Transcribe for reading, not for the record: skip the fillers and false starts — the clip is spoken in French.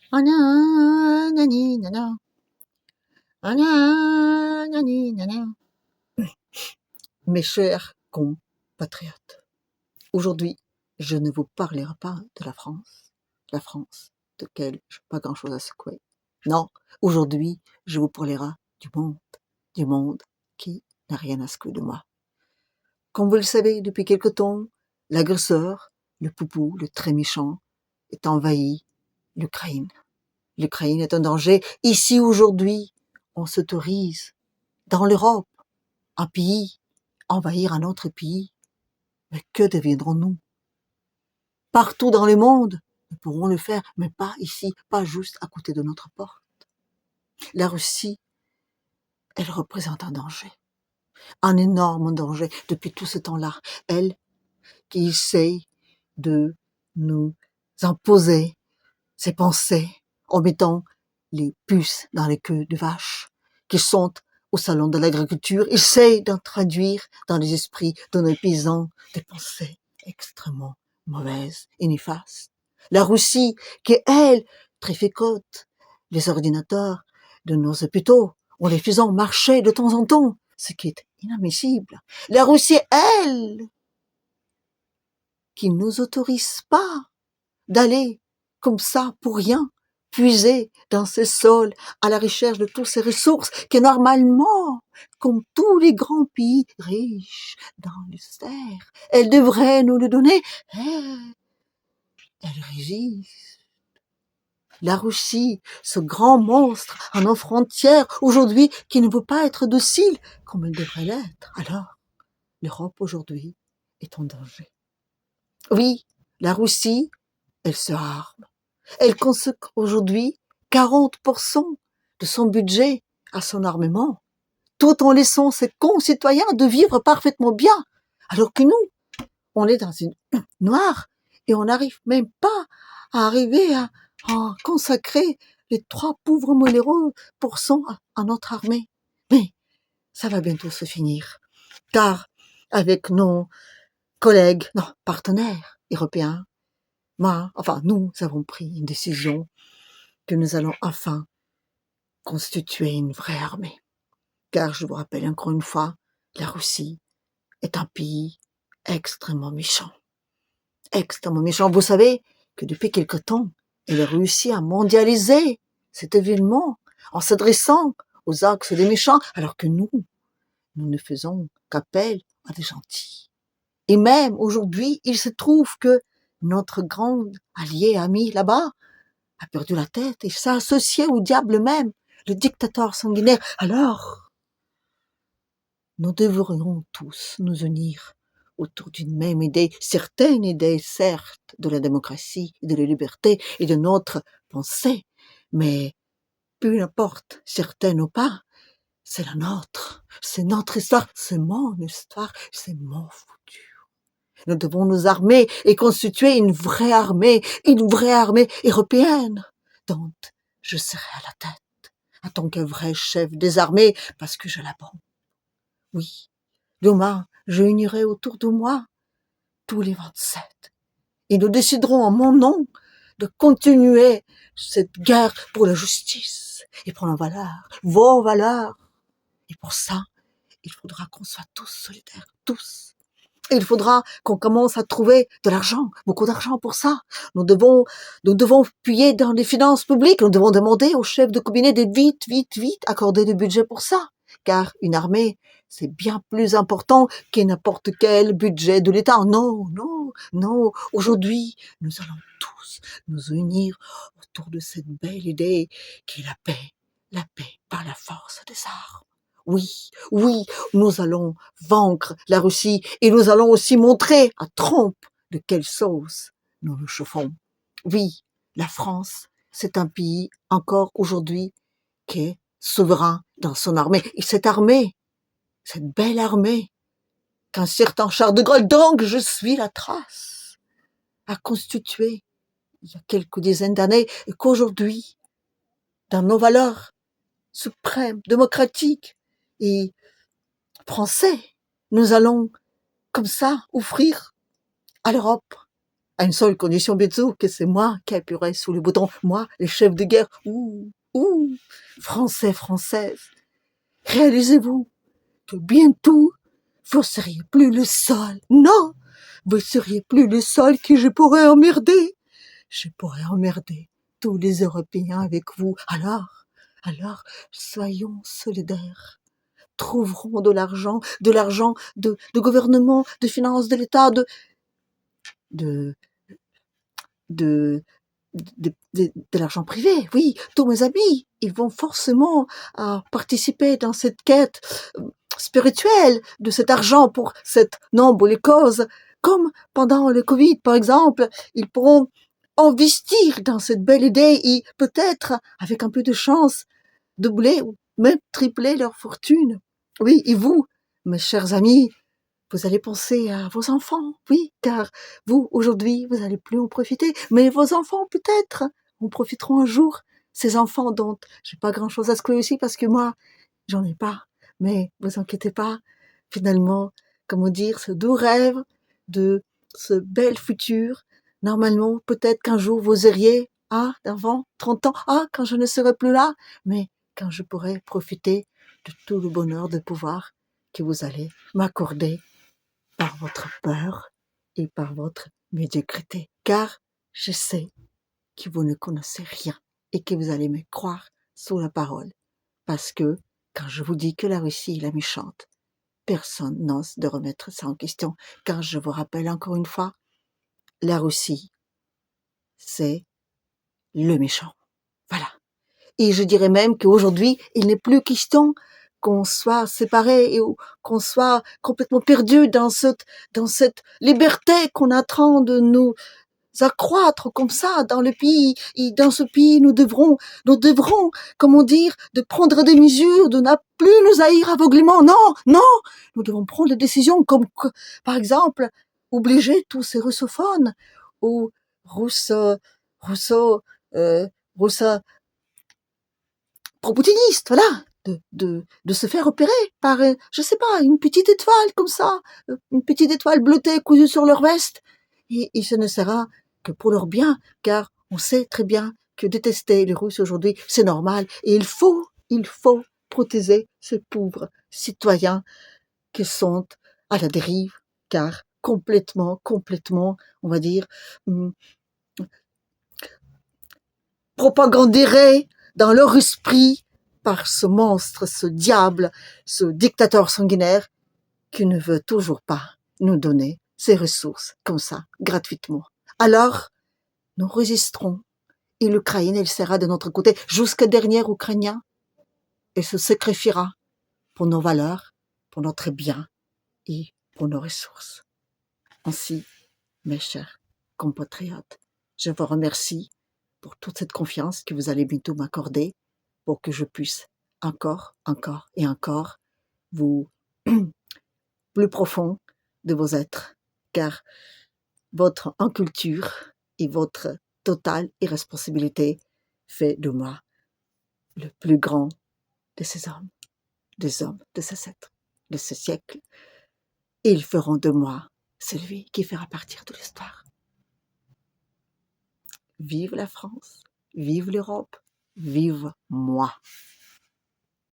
Ah nan, nani, nana. Ah nan, nani, nana. Mes chers compatriotes, aujourd'hui, je ne vous parlerai pas de la France de laquelle je n'ai pas grand-chose à secouer. Non, aujourd'hui, je vous parlerai du monde qui n'a rien à secouer de moi. Comme vous le savez, depuis quelque temps, l'agresseur, le poupou, le très méchant, est envahi l'Ukraine. L'Ukraine est un danger. Ici, aujourd'hui, on s'autorise, dans l'Europe, un pays, envahir un autre pays. Mais que deviendrons-nous? Partout dans le monde, nous pourrons le faire, mais pas ici, pas juste à côté de notre porte. La Russie, elle représente un danger, un énorme danger depuis tout ce temps-là. Elle qui essaye de nous imposer ses pensées en mettant les puces dans les queues de vaches qui sont au salon de l'agriculture, essaye d'introduire dans les esprits de nos paysans des pensées extrêmement mauvaises et néfastes. La Russie qui, elle, traficote les ordinateurs de nos hôpitaux en les faisant marcher de temps en temps, ce qui est inadmissible. La Russie, elle, qui ne nous autorise pas d'aller comme ça pour rien puiser dans ces sols à la recherche de toutes ces ressources que normalement, comme tous les grands pays riches dans le terre, elle devrait nous le donner. Elle résiste. La Russie, ce grand monstre à nos frontières aujourd'hui qui ne veut pas être docile comme elle devrait l'être. Alors, l'Europe aujourd'hui est en danger. Oui, la Russie, elle se arme. Elle consacre aujourd'hui 40% de son budget à son armement, tout en laissant ses concitoyens de vivre parfaitement bien, alors que nous, on est dans une noire et on n'arrive même pas à arriver à consacrer les 3 pauvres moelleux pourcents à notre armée. Mais ça va bientôt se finir, car avec nos collègues, non, partenaires européens, nous avons pris une décision que nous allons enfin constituer une vraie armée. Car je vous rappelle encore une fois, la Russie est un pays extrêmement méchant. Extrêmement méchant. Vous savez que depuis quelque temps, elle a réussi à mondialiser cet événement en s'adressant aux axes des méchants, alors que nous ne faisons qu'appel à des gentils. Et même aujourd'hui, il se trouve que notre grand allié ami là-bas a perdu la tête et s'est associé au diable même, le dictateur sanguinaire. Alors, nous devrions tous nous unir autour d'une même idée, certaine idée, certes, de la démocratie, de la liberté et de notre pensée, mais peu importe, certaine ou pas, c'est la nôtre, c'est notre histoire, c'est mon histoire, c'est mon futur. Nous devons nous armer et constituer une vraie armée européenne, dont je serai à la tête, en tant que vrai chef des armées, parce que je la bombe. Oui, demain, je unirai autour de moi tous les 27, et nous déciderons en mon nom de continuer cette guerre pour la justice et pour la valeur, vos valeurs. Et pour ça, il faudra qu'on soit tous solidaires, tous. Et il faudra qu'on commence à trouver de l'argent, beaucoup d'argent pour ça. Nous devons appuyer dans les finances publiques. Nous devons demander aux chefs de cabinet de vite accorder du budget pour ça. Car une armée, c'est bien plus important que n'importe quel budget de l'État. Non. Aujourd'hui, nous allons tous nous unir autour de cette belle idée qui est la paix par la force des armes. Oui, nous allons vaincre la Russie et nous allons aussi montrer à Trump de quelle sauce nous nous chauffons. Oui, la France, c'est un pays encore aujourd'hui qui est souverain dans son armée. Et cette belle armée, qu'un certain Charles de Gaulle, donc je suis la trace, a constitué il y a quelques dizaines d'années et qu'aujourd'hui, dans nos valeurs suprêmes, démocratiques et français, nous allons comme ça offrir à l'Europe À une seule condition, bien sûr, que c'est moi qui appuierai sur le bouton. Moi, le chef de guerre. Ouh, Français, Françaises. Réalisez-vous que bientôt, vous seriez plus le seul. Non, vous seriez plus le seul que je pourrais emmerder. Je pourrais emmerder tous les Européens avec vous. Alors, soyons solidaires. Trouverons de l'argent de gouvernement, de finances, de l'État, de, de, de l'argent privé. Oui, tous mes amis, ils vont forcément participer dans cette quête spirituelle de cet argent pour cette noble cause. Comme pendant le Covid, par exemple, ils pourront investir dans cette belle idée et peut-être, avec un peu de chance, doubler ou même tripler leur fortune. Oui, et vous, mes chers amis, vous allez penser à vos enfants, oui, car vous, aujourd'hui, vous n'allez plus en profiter, mais vos enfants, peut-être, en profiteront un jour. Ces enfants dont j'ai pas grand-chose à secouer aussi, parce que moi, j'en ai pas. Mais vous inquiétez pas, finalement, comment dire, ce doux rêve de ce bel futur, normalement, peut-être qu'un jour vous iriez, avant 30 ans, quand je ne serai plus là, mais quand je pourrai profiter de tout le bonheur de pouvoir que vous allez m'accorder par votre peur et par votre médiocrité. Car je sais que vous ne connaissez rien et que vous allez me croire sur la parole. Parce que quand je vous dis que la Russie est la méchante, personne n'ose de remettre ça en question. Car je vous rappelle encore une fois, la Russie, c'est le méchant. Voilà. Et je dirais même qu'aujourd'hui, il n'est plus question qu'on soit séparés et qu'on soit complètement perdu dans cette liberté qu'on est en train de nous accroître comme ça dans le pays. Et dans ce pays, nous devrons, comment dire, de prendre des mesures, de ne plus nous haïr aveuglément. Non, non, nous devons prendre des décisions comme, par exemple, obliger tous ces russophones ou russo, russo, pro-poutinistes, voilà, de se faire opérer par, je sais pas, une petite étoile comme ça, une petite étoile bleutée cousue sur leur veste. Et ce ne sera que pour leur bien, car on sait très bien que détester les Russes aujourd'hui, c'est normal. Et il faut protéger ces pauvres citoyens qui sont à la dérive, car complètement, on va dire, propagandérés dans leur esprit par ce monstre, ce diable, ce dictateur sanguinaire qui ne veut toujours pas nous donner ses ressources comme ça, gratuitement. Alors, nous résisterons et l'Ukraine, elle sera de notre côté jusqu'au dernier Ukrainien et se sacrifiera pour nos valeurs, pour notre bien et pour nos ressources. Ainsi, mes chers compatriotes, je vous remercie pour toute cette confiance que vous allez bientôt m'accorder pour que je puisse encore et encore vous plus profond de vos êtres, car votre inculture et votre totale irresponsabilité fait de moi le plus grand de ces hommes, des hommes de ces êtres, de ce siècle. Et ils feront de moi celui qui fera partir de l'histoire. Vive la France, vive l'Europe, vive moi.